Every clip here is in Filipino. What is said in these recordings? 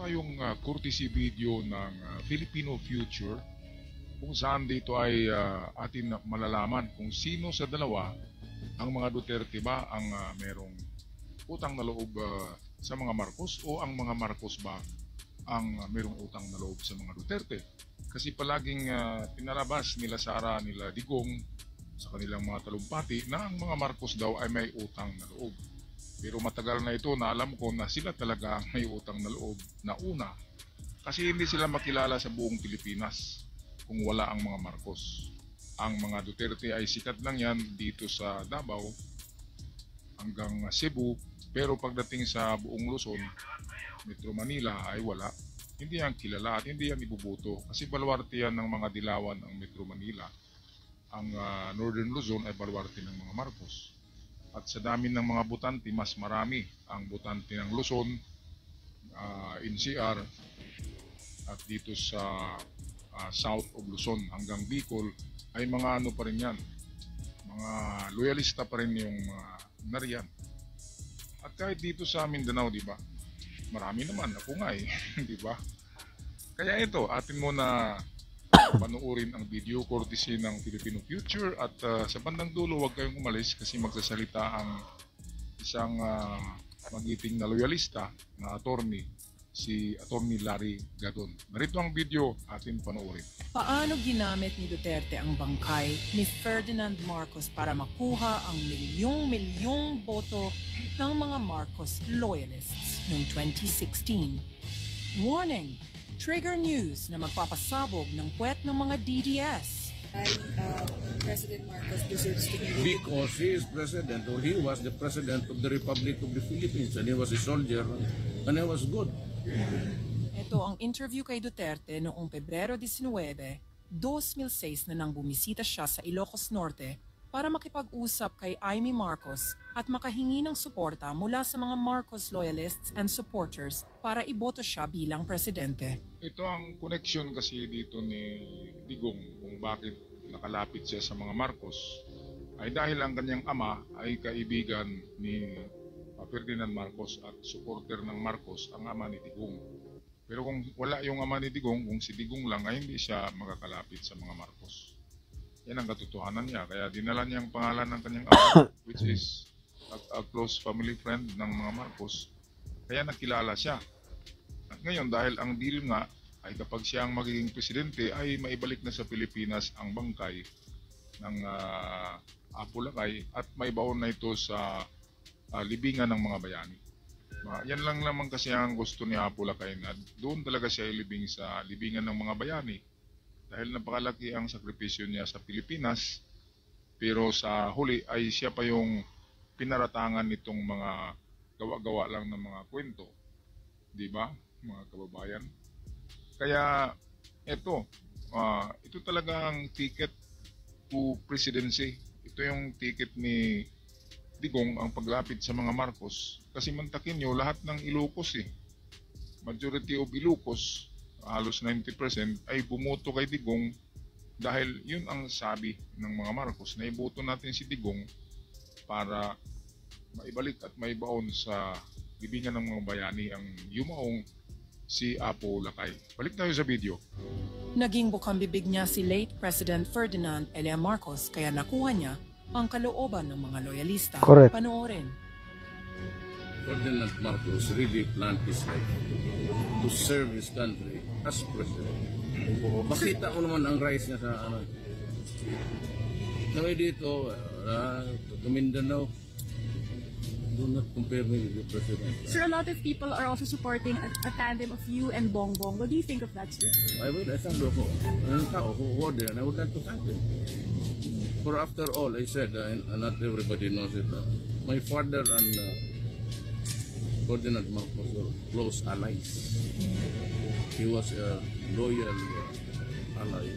tayong courtesy video ng Filipino Future kung saan dito ay atin malalaman kung sino sa dalawa ang mga Duterte ba ang merong utang na loob sa mga Marcos o ang mga Marcos ba ang merong utang na loob sa mga Duterte. Kasi palaging pinalabas nila Sara, nila Digong sa kanilang mga talumpati na ang mga Marcos daw ay may utang na loob. Pero matagal na ito na alam ko na sila talaga ang may utang na loob na una. Kasi hindi sila makilala sa buong Pilipinas kung wala ang mga Marcos. Ang mga Duterte ay sikat lang yan dito sa Davao hanggang Cebu. Pero pagdating sa buong Luzon, Metro Manila ay wala. Hindi yan kilala at hindi yan ibubuto. Kasi baluarte yan ng mga dilawan ang Metro Manila. Ang Northern Luzon ay baluarte ng mga Marcos. At sa dami ng mga butante, mas marami ang butante ng Luzon, NCR, at dito sa south of Luzon hanggang Bicol ay mga ano pa rin yan, mga loyalista pa rin yung nariyan. At kahit dito sa Mindanao, di ba? Marami naman, ako nga eh, di ba? Kaya ito, atin muna panuorin ang video courtesy ng Filipino Future at sa bandang dulo huwag kayong umalis kasi magsasalita ang isang magiting na loyalista na attorney, si Attorney Larry Gadon. Narito ang video, atin panuorin. Paano ginamit ni Duterte ang bangkay ni Ferdinand Marcos para makuha ang milyong-milyong boto ng mga Marcos loyalists noong 2016? Warning! Trigger news na magpapasabog ng puwet ng mga DDS. President Marcos deserves to be because he is president, or he was the president of the Republic of the Philippines, and he was a soldier, and he was good. Ito ang interview kay Duterte noong Pebrero 19, 2006 na nang bumisita siya sa Ilocos Norte para makipag-usap kay Amy Marcos at makahingi ng suporta mula sa mga Marcos loyalists and supporters para iboto siya bilang presidente. Ito ang connection kasi dito ni Digong kung bakit nakalapit siya sa mga Marcos ay dahil ang kanyang ama ay kaibigan ni Ferdinand Marcos at supporter ng Marcos ang ama ni Digong. Pero kung wala yung ama ni Digong, kung si Digong lang ay hindi siya makakalapit sa mga Marcos. Yan ang katotohanan niya. Kaya dinala niya ang pangalan ng kanyang ama, which is a close family friend ng mga Marcos. Kaya nakilala siya. At ngayon, dahil ang deal nga ay kapag siya ang magiging presidente, ay maibalik na sa Pilipinas ang bangkay ng Apo Lakay at maibaon na ito sa libingan ng mga bayani. Yan lang naman kasi ang gusto ni Apo Lakay na doon talaga siya ilibing sa libingan ng mga bayani. Dahil napakalaki ang sakripisyo niya sa Pilipinas, pero sa huli ay siya pa yung pinaratangan nitong mga gawa-gawa lang ng mga kwento. Di ba, mga kababayan? Kaya ito talaga ang ticket to presidency. Ito yung ticket ni Digong ang paglapit sa mga Marcos. Kasi mantakin nyo, lahat ng Ilocos majority of Ilocos, halos 90% ay bumoto kay Digong dahil yun ang sabi ng mga Marcos na iboto natin si Digong para maibalik at maibaon sa libingan ng mga bayani ang yumaong si Apo Lakay. Balik tayo sa video. Naging bukang bibig niya si late President Ferdinand Elia Marcos kaya nakuha niya ang kalooban ng mga loyalista. Correct. Panoorin. Ferdinand Marcos really planned his life to serve his country as president. Makita ko naman ang rise niya sa Naway dito, to Mindanao, do not compare me with the president. Sir, a lot of people are also supporting a tandem of you and Bongbong. What do you think of that, sir? I thank ako. Ang tao who ordered, and I would like to thank them. For after all, I said, not everybody knows it, my father and Ferdinand Marcos were close allies. He was a loyal ally.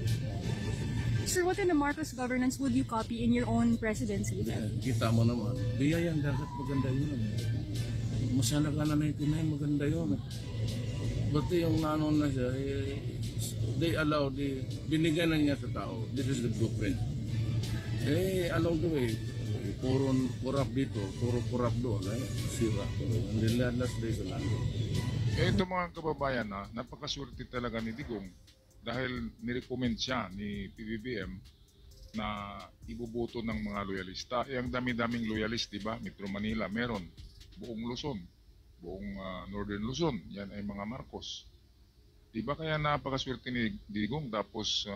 Sir, what in the Marcos governance would you copy in your own presidency? Kita mo naman, biyayang dagat maganda yun. Masana ka na 99, maganda yun. Bati yung nanon na siya, they allow, binigyan na niya sa tao, this is the blueprint. Along the way, puro kurap dito, puro kurap doon, sira. And the last days, Ito mga kababayan, napakaswerte talaga ni Digong dahil nirecommend siya ni PBBM na iboboto ng mga loyalista. Ang dami-daming loyalist, di ba? Metro Manila, meron. Buong Luzon, buong Northern Luzon, yan ay mga Marcos. Di ba kaya napakaswerte ni Digong tapos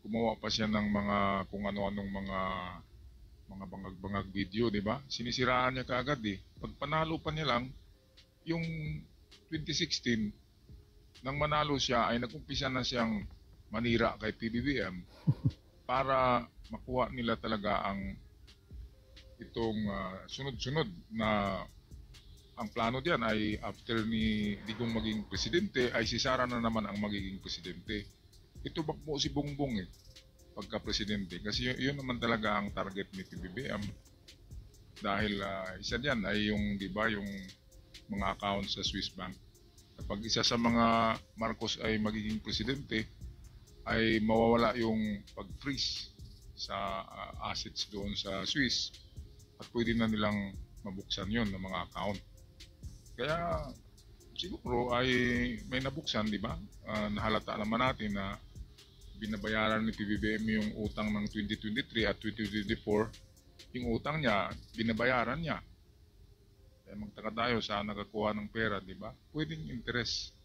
gumawa pa siya ng mga kung ano-anong mga bangag-bangag video, di ba? Sinisiraan niya kaagad eh. Pag panalo pa niya lang, yung 2016, nang manalo siya ay nag-umpisa na siyang manira kay PBBM para makuha nila talaga ang itong sunod-sunod na ang plano diyan ay after ni Digong maging presidente ay si Sara na naman ang magiging presidente. Ito bakbo si Bongbong pagka-presidente kasi yun naman talaga ang target ni PBBM dahil isa diyan ay yung di ba yung mga accounts sa Swiss Bank. Kapag isa sa mga Marcos ay magiging presidente, ay mawawala yung pag-freeze sa assets doon sa Swiss at pwede na nilang mabuksan yon ng mga account. Kaya siguro ay may nabuksan, di ba? Nahalata naman natin na binabayaran ni PBBM yung utang ng 2023 at 2024. Yung utang niya, binabayaran niya. Magtaka tayo sa nakakuha ng pera, di ba? Pwedeng interest.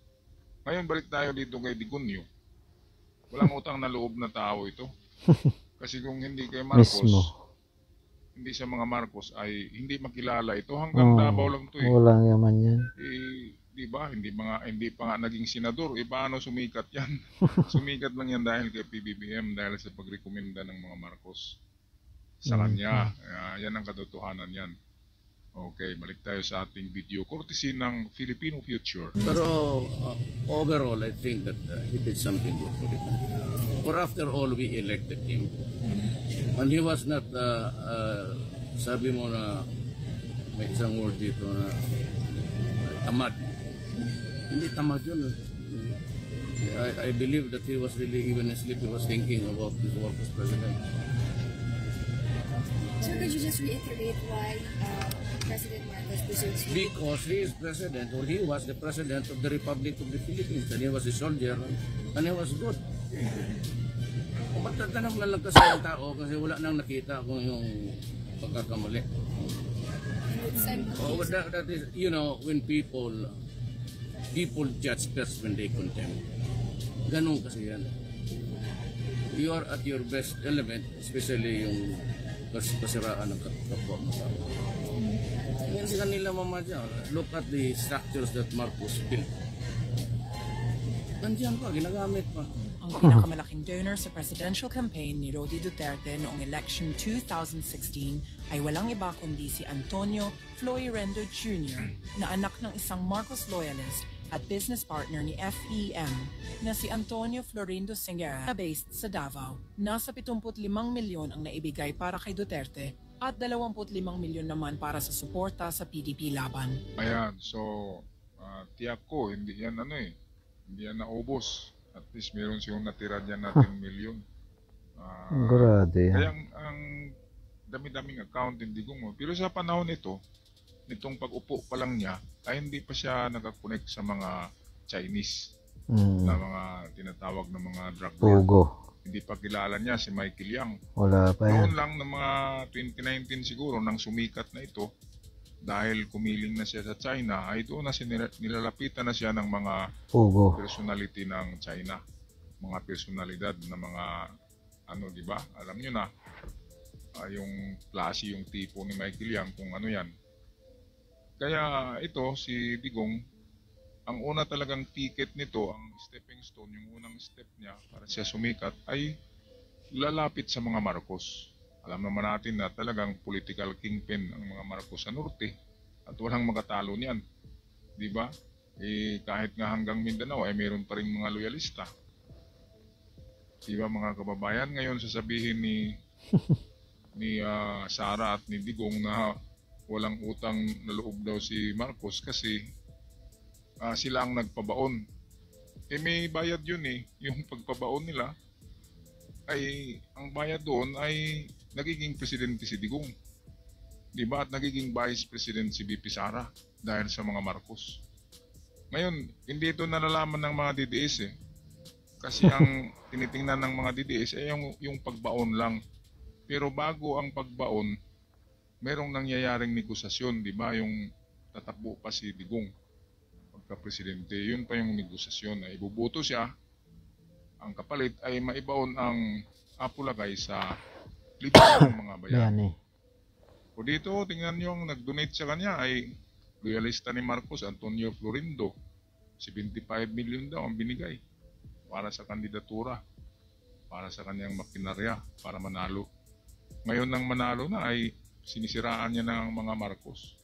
Ngayon balik tayo dito kay Digunyo. Walang utang na loob na tao ito. Kasi kung hindi kay Marcos, hindi sa mga Marcos ay hindi makilala ito. Hanggang Davao lang ito eh. Walang yaman yan. Di ba? Hindi pa nga naging senador. Paano sumikat yan? Sumikat lang yan dahil kay PBBM, dahil sa pagrekomenda ng mga Marcos sa kanya. Yan ang katotohanan yan. Okay, balik tayo sa ating video courtesy ng Filipino Future. Pero overall, I think that he did something good for it. For after all, we elected him. And he was not, sabi mo na, may isang word dito na tamad. Hindi tamad yun. I believe that he was really, even asleep, he was thinking about his work as president. So could you just reiterate why President Marcos deserves to be? Because he is president, or he was the president of the Republic of the Philippines, and he was a soldier, and he was good. Kung magtatanong na lang kasi ang tao, kasi wala nang nakita kung yung pagkakamali. Oh, that is, you know, when people judge first when they condemn. Ganun kasi yan. You are at your best element, especially yung kasiraan ng kapwa mo. Hindi kanila mamadya. Look at the structures that Marcos built. Nandiyan pa, ginagamit pa. Ang pinakamalaking donor sa presidential campaign ni Rodi Duterte noong election 2016 ay walang iba kundi si Antonio Florirendo Jr. na anak ng isang Marcos loyalist at business partner ni FEM na si Antonio Florindo Singera na based sa Davao. Nasa 75 milyon ang naibigay para kay Duterte at 25 milyon naman para sa suporta sa PDP laban. Ayan, so tiyak ko, hindi yan hindi yan naubos. At least meron siyang natira dyan na 10 milyon. Grabe yan. Kaya ang dami-daming account hindi ko mo. Pero sa panahon nito, nitong pag-upo pa lang niya, ay hindi pa siya nakakonect sa mga Chinese na mga tinatawag na mga drug lord. Pugo. Hindi pa kilala niya si Michael Yang. Wala pa yan. Noon lang ng mga 2019 siguro nang sumikat na ito dahil kumiling na siya sa China ay doon na nilalapitan na siya ng mga Pugo. personality ng China. Mga personalidad na mga di ba? Alam niyo na yung klase, yung tipo ni Michael Yang kung ano yan. Kaya ito, si Digong, ang una talagang ticket nito, ang stepping stone, yung unang step niya para siya sumikat ay lalapit sa mga Marcos. Alam naman natin na talagang political kingpin ang mga Marcos sa norte at walang makatalo niyan. Di ba? Kahit nga hanggang Mindanao ay mayroon pa rin mga loyalista. Di ba mga kababayan? Ngayon sasabihin ni Sara at ni Digong na walang utang na loob daw si Marcos kasi sila ang nagpabaon. May bayad yun yung pagpabaon nila ay ang bayad doon ay nagiging presidente si Digong. Diba? At nagiging vice president si BP Sara dahil sa mga Marcos. Ngayon, hindi ito nalalaman ng mga DDS eh. Kasi ang tinitingnan ng mga DDS ay yung pagbaon lang. Pero bago ang pagbaon, merong nangyayaring negosasyon, di ba? Yung tatakbo pa si Digong pagka-presidente. Yun pa yung negosasyon na ibubuto siya. Ang kapalit ay maibaon ang Apulagay sa lipunan ng mga bayan. Yan eh. O dito, tingnan nyo, ang nag-donate sa kanya ay loyalista ni Marcos, Antonio Florindo. 75 million daw ang binigay para sa kandidatura, para sa kanyang makinarya, para manalo. Ngayon nang manalo na ay sinisiraan niya ng mga Marcos.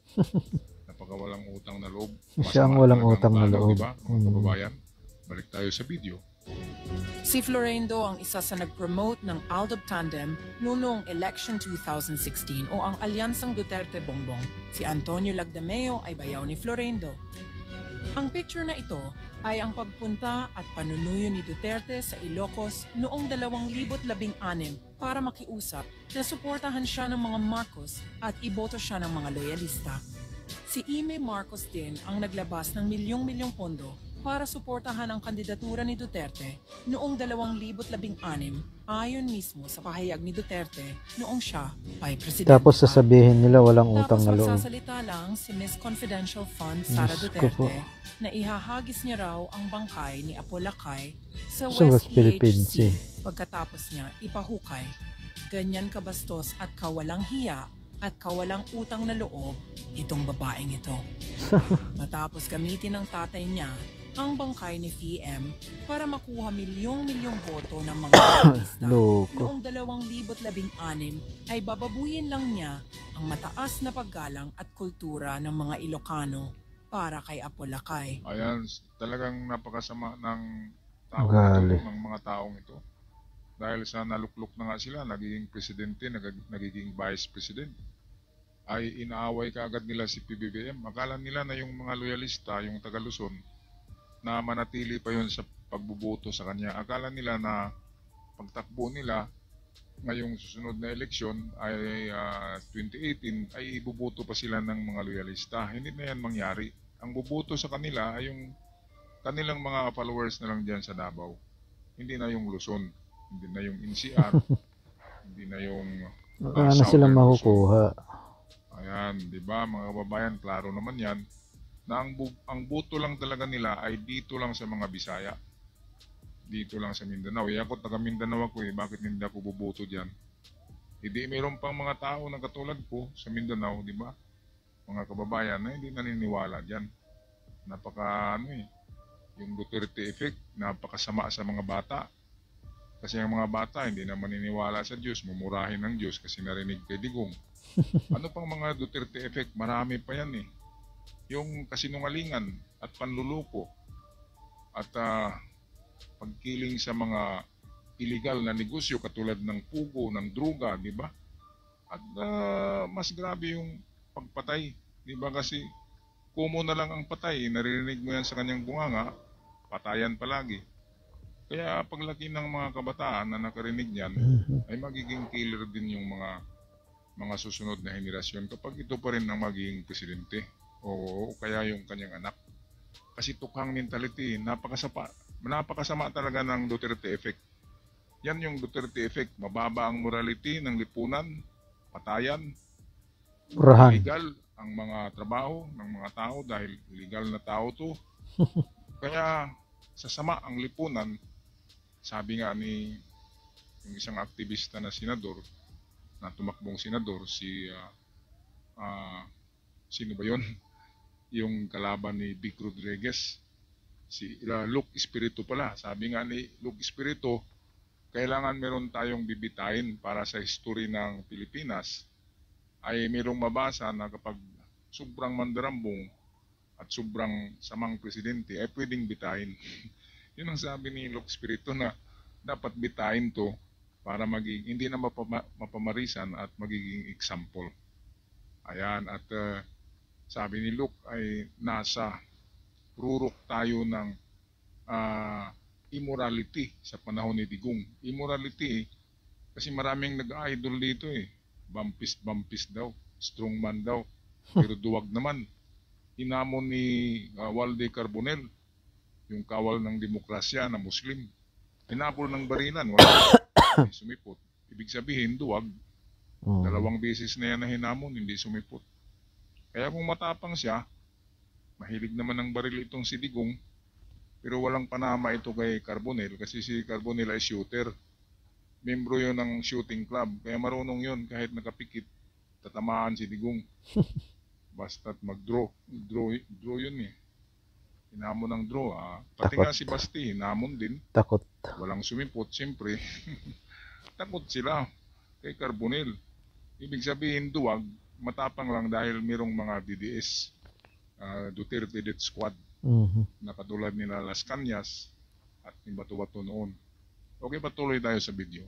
Napakawalang utang na loob. Siya ang walang Masama utang na talagang loob. diba, mga kababayan? Balik tayo sa video. Si Florendo ang isa sa nag-promote ng Aldab Tandem noong election 2016 o ang Alyansang Duterte Bongbong. Si Antonio Lagdameo ay bayaw ni Florendo. Ang picture na ito ay ang pagpunta at panunuyo ni Duterte sa Ilocos noong 2016 para makiusap na suportahan siya ng mga Marcos at iboto siya ng mga loyalista. Si Ime Marcos din ang naglabas ng milyong-milyong pondo para suportahan ang kandidatura ni Duterte noong 2016 ayon mismo sa pahayag ni Duterte noong siya ay presidente. Tapos sasabihin nila walang utang Tapos na loob. magsasalita lang si Miss Confidential Fund Sara Diyos ko po. Duterte na ihahagis niya raw ang bangkay ni Apo Lakay sa Sa West West Philippine PHC Sea. pagkatapos niya ipahukay. Ganyan kabastos at kawalang hiya at kawalang utang na loob itong babaeng ito. Matapos gamitin ng tatay niya ang bangkay ni VM para makuha milyong-milyong boto ng mga loyalista. Loko. Noong 2016 ay bababuyin lang niya ang mataas na paggalang at kultura ng mga Ilocano para kay Apo Lakay. Ayan, talagang napakasama ng tao Gali. ito, ng mga taong ito. Dahil sa naluklok na nga sila, nagiging presidente, nagiging vice president, ay inaaway kaagad nila si PBBM. Akala nila na yung mga loyalista, yung taga Luzon, na manatili pa yun sa pagbuboto sa kanya. Akala nila na pagtakbo nila ngayong susunod na eleksyon ay 2018 ay ibuboto pa sila ng mga loyalista. Hindi na yan mangyari. Ang buboto sa kanila ay yung kanilang mga followers na lang dyan sa Davao. Hindi na yung Luzon, hindi na yung NCR, hindi na yung Wala na silang Southern Luzon. makukuha. Ayan, di ba mga kababayan, klaro naman yan na ang boto lang talaga nila ay dito lang sa mga Bisaya. Dito lang sa Mindanao. Ako taga Mindanao ako bakit hindi ako boboto diyan? Hindi mayroon pang mga tao na katulad ko sa Mindanao, di ba? Mga kababayan na hindi naniniwala diyan. Yung Duterte effect, napakasama sa mga bata. Kasi ang mga bata hindi na maniniwala sa Diyos, mumurahin ng Diyos kasi narinig kay Digong. Ano pang mga Duterte effect? Marami pa yan eh. Yung kasinungalingan at panluluko at pagkiling sa mga illegal na negosyo katulad ng pugo, ng droga, di ba? At mas grabe yung pagpatay, di ba? Kasi kumo na lang ang patay, naririnig mo yan sa kanyang bunganga, patayan palagi. Kaya paglaki ng mga kabataan na nakarinig niyan, ay magiging killer din yung mga susunod na henerasyon kapag ito pa rin ang magiging presidente. O kaya yung kanyang anak. Kasi tukhang mentality, napakasama talaga ng Duterte effect. Yan yung Duterte effect, mababa ang morality ng lipunan, patayan, Purahan. illegal ang mga trabaho ng mga tao dahil illegal na tao to. Kaya sasama ang lipunan, sabi nga ni yung isang aktivista na senador, na tumakbong senador, sino ba yun? Yung kalaban ni Vic Rodriguez, si Luke Espiritu pala. Sabi nga ni Luke Espiritu, kailangan meron tayong bibitayin para sa history ng Pilipinas ay merong mabasa na kapag sobrang mandarambong at sobrang samang presidente ay pwedeng bitayin. Yun ang sabi ni Luke Espiritu na dapat bitayin to para hindi na mapamarisan at magiging example. Ayan, at sabi ni Luke ay nasa rurok tayo ng immorality sa panahon ni Digong. Immorality kasi maraming nag-idol dito eh. Bumpist daw, strongman daw, pero duwag naman. hinamon ni Walde Carbonell, yung kawal ng demokrasya na Muslim. Hinabol ng barilan, wala hindi sumipot. Ibig sabihin, duwag. Mm. 2 beses na yan na hinamon, hindi sumipot. Kaya kung matapang siya, mahilig naman ng baril itong si Digong, pero walang panama ito kay Carbonell kasi si Carbonell ay shooter. Membro yun ng shooting club, kaya marunong yun kahit nakapikit, tatamaan si Digong. Basta't mag-draw. Draw yun eh. Hinamon ng draw. Pati Takot. nga si Basti, hinamon din. Takot. Walang sumipot, siyempre. Takot sila kay Carbonell. Ibig sabihin, duwag, matapang lang dahil mayroong mga DDS, Duterte Death Squad, Mhm. na katulad nila Las Cañas at ni Bato-Bato noon. Okay, patuloy tayo sa video.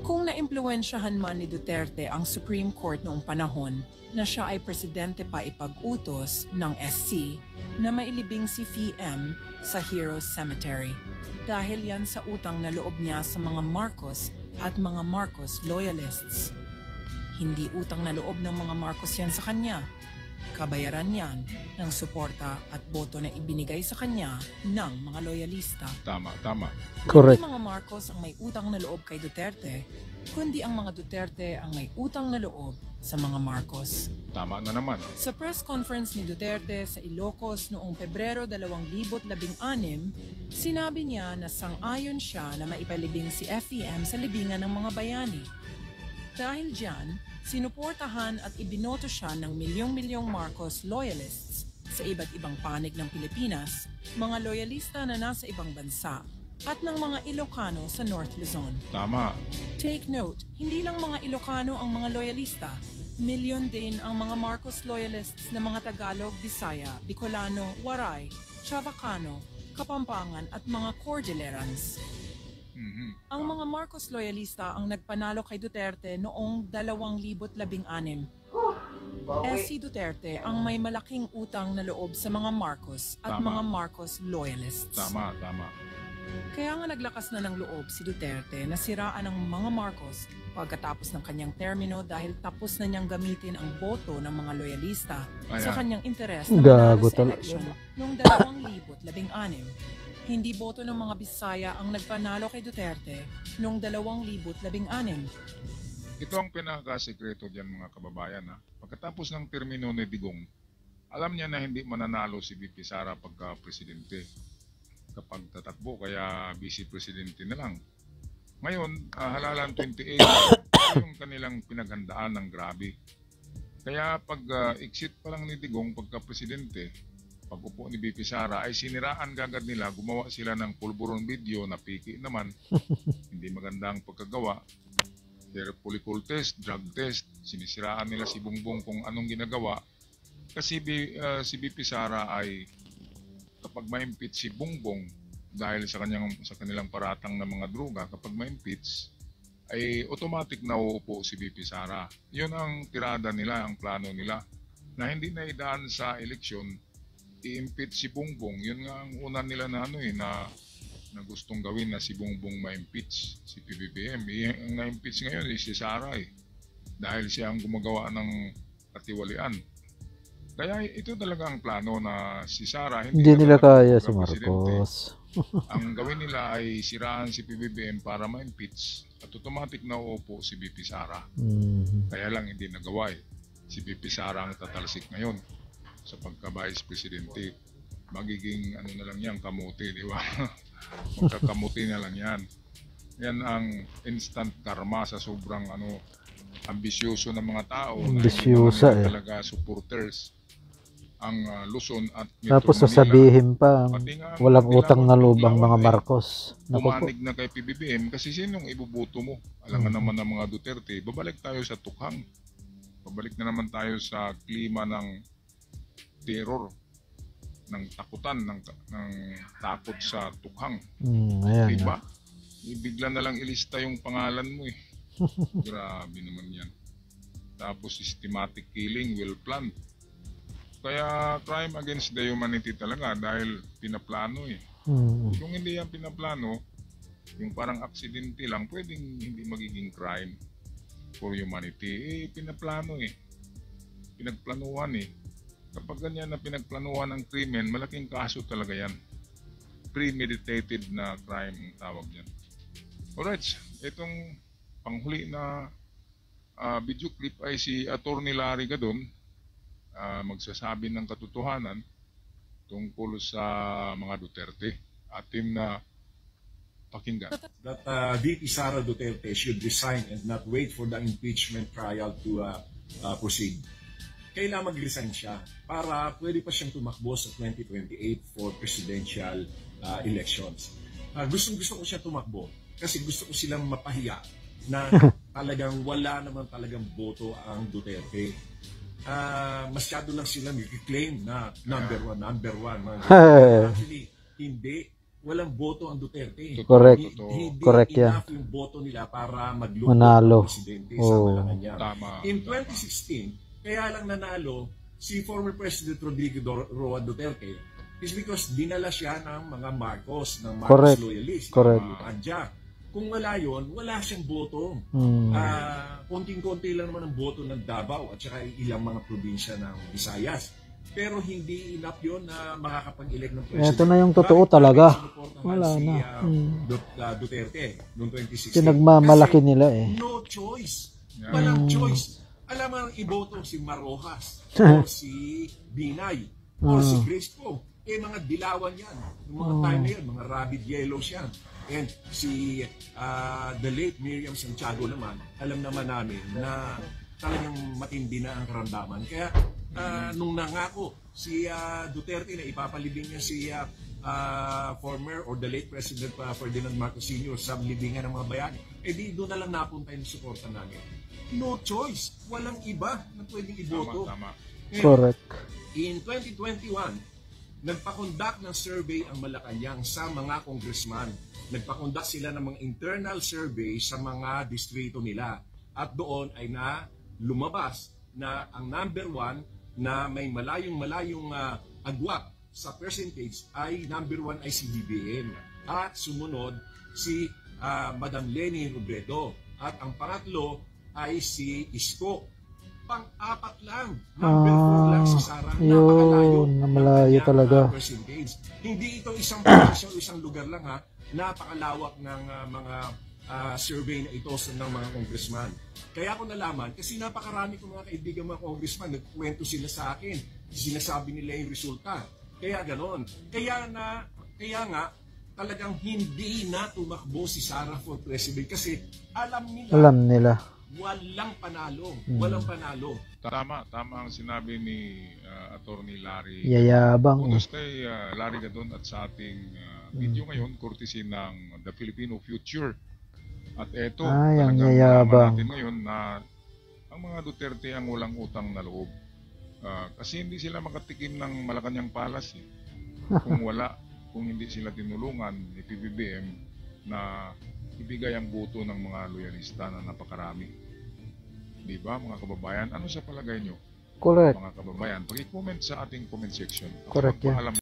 Kung naimpluwensyahan man ni Duterte ang Supreme Court noong panahon na siya ay presidente pa ipag-utos ng SC na mailibing si VM sa Heroes Cemetery. Dahil yan sa utang na loob niya sa mga Marcos at mga Marcos loyalists. Hindi utang na loob ng mga Marcos yan sa kanya. Kabayaran yan ng suporta at boto na ibinigay sa kanya ng mga loyalista. Tama. Correct. Hindi mga Marcos ang may utang na loob kay Duterte, kundi ang mga Duterte ang may utang na loob sa mga Marcos. Tama na naman. Sa press conference ni Duterte sa Ilocos noong Pebrero 2016, sinabi niya na sang-ayon siya na maipalibing si FEM sa libingan ng mga bayani. Dahil diyan, sinuportahan at ibinoto siya ng milyong-milyong Marcos loyalists sa iba't ibang panig ng Pilipinas, mga loyalista na nasa ibang bansa, at ng mga Ilocano sa North Luzon. Tama. Take note, hindi lang mga Ilocano ang mga loyalista. Milyon din ang mga Marcos loyalists na mga Tagalog, Bisaya, Bicolano, Waray, Chavacano, Kapampangan at mga Cordillerans. Mhm. Ang mga Marcos loyalista ang nagpanalo kay Duterte noong 2016. Si Duterte ang may malaking utang na loob sa mga Marcos at Tama. mga Marcos loyalists. Tama. Kaya nga naglakas na ng loob si Duterte na siraan ng mga Marcos pagkatapos ng kanyang termino dahil tapos na niyang gamitin ang boto ng mga loyalista sa Ayan. kanyang interes na manalo Gago sa talaga. eleksyon noong 2016. Hindi boto ng mga Bisaya ang nagpanalo kay Duterte noong 2016. Ito ang pinakasekreto diyan mga kababayan. Pagkatapos ng termino ni Digong, alam niya na hindi mananalo si VP Sara pagka presidente kapag tatakbo, kaya vice presidente na lang. Ngayon, halalan 28, yung kanilang pinaghandaan ng grabe. Kaya pag exit pa lang ni Digong pagka presidente, pag upo ni VP Sara ay siniraan kagad nila, gumawa sila ng pulburon video na piki naman, hindi maganda ang pagkagawa. Their polycol test, drug test, sinisiraan nila si Bongbong kung anong ginagawa. Kasi si VP Sara ay kapag ma-impeach si Bongbong dahil sa kanilang paratang ng mga droga, kapag ma-impeach ay automatic na uupo si VP Sara. Yun ang tirada nila, ang plano nila, na hindi na idaan sa eleksyon, i-impeach si Bongbong. Yun nga ang una nila na na gustong gawin, na si Bongbong ma-impeach, si PBBM. Ang na-impeach ngayon si Sara dahil siya ang gumagawa ng katiwalian. Kaya ito talaga ang plano, na si Sara Hindi nila kaya si presidente. Marcos. Ang gawin nila ay siraan si PBBM para ma-impeach at automatic na uupo si VP Sara. Mhm. Kaya lang hindi nagawa Si VP Sara ang tatalsik ngayon sa pagka-vice presidente. Magiging ano na lang yan, kamuti, di ba? Magkakamuti na lang yan. Yan ang instant karma sa sobrang ambisyoso ng mga tao. Ambisyosa, na hindi naman nila eh. talaga supporters ang Luzon at Metro Tapos Manila. sasabihin pa, Pati nga ang walang Manila, utang na loob ang Manila, mga eh, Marcos. Naku po. Pumanig na kay PBBM kasi sinong ibubuto mo? Alam nga naman ng mga Duterte. Babalik tayo sa tukhang. Babalik na naman tayo sa klima ng terror, ng takutan, ng takot sa tukhang. Ayan. Diba? Bigla na lang ilista yung pangalan mo eh. Grabe naman yan. Tapos systematic killing, well planned. Kaya crime against the humanity talaga dahil pinaplano eh. Kung hindi yan pinaplano, yung parang aksidente lang, pwedeng hindi magiging crime for humanity. Pinaplano eh. Pinagplanuhan eh. Kapag ganyan na pinagplanuhan ng krimen, malaking kaso talaga yan. Premeditated na crime ang tawag yan. Alright, itong panghuli na video clip ay si Attorney Larry Gadon, magsasabi ng katotohanan tungkol sa mga Duterte. Atin na pakinggan. That VP Sara Duterte should resign and not wait for the impeachment trial to proceed. Kailangan mag-resign siya para pwede pa siyang tumakbo sa 2028 for presidential elections. Gustong-gusto ko siya tumakbo kasi gusto ko silang mapahiya na talagang wala naman talagang boto ang Duterte. Masyado lang silang i-claim na number one. Actually, hindi. Walang boto ang Duterte. Correct. Hindi Correct yan. enough yung boto nila para maglungkot Manalo. ang presidente sa Malacanang. Tama. In 2016, kaya lang nanalo si former President Rodrigo Roa Duterte is because dinala siya ng mga Marcos, ng Marcos Correct. loyalist. Correct. Kung wala yun, wala siyang boto. Konting-konti lang naman ang boto ng Davao at saka ilang mga probinsya ng Visayas. Pero hindi enough yun na makakapag-elect ng president. Ito na yung totoo talaga. Wala Wala na. Duterte noong 2016. Pinagmamalaki Kasi nila eh. no choice. Walang choice. Alam mo ang iboto si Marojas or si Binay or si Grace Poe. Mga dilawan yan. Yung mga time na yan, mga rabid yellows yan. And si the late Miriam Santiago naman, alam naman namin na talagang matindi na ang karamdaman. Kaya nung nangako si Duterte na ipapalibing niya si former or the late President Ferdinand Marcos Sr. sa libingan ng mga bayani, di doon na lang napunta yung suporta namin. No choice. Walang iba na pwedeng iboto. Tama. Ngayon, Correct. in 2021, nagpakondak ng survey ang Malacanang sa mga congressman. Nagpakondak sila ng mga internal survey sa mga distrito nila. At doon ay lumabas na ang number one na may malayong agwat sa percentage ay number one ay si BBM. At sumunod si Madam Leni Robredo. At ang pangatlo ay si Isko. Pang-apat lang. Number 4 lang si Sara. Napakalayo. Malayo talaga. Percentage. Hindi ito isang provincial o isang lugar lang ha. Napakalawak ng mga survey na ito ng mga congressman. Kaya ako nalaman, kasi napakarami kong mga kaibigan mga congressman, nagkwento sila sa akin. Sinasabi nila yung resulta. Kaya ganon. Kaya nga, talagang hindi na tumakbo si Sara for president kasi alam nila. Walang panalo. Walang panalo. Tama ang sinabi ni Attorney Larry. Yayabang. Kudos kay Larry Gadon at sa ating video ngayon, courtesy ng The Filipino Future. At eto, ang talagang yayabang. natin ngayon na ang mga Duterte ang walang utang na loob. Kasi hindi sila makatikim ng Malacanang Palace. Kung hindi sila tinulungan ni PBBM na ibigay ang boto ng mga loyalista na napakarami. Di ba mga kababayan? Ano sa palagay nyo? Correct. Mga kababayan, pag-comment sa ating comment section. Correct yan. Magpaalam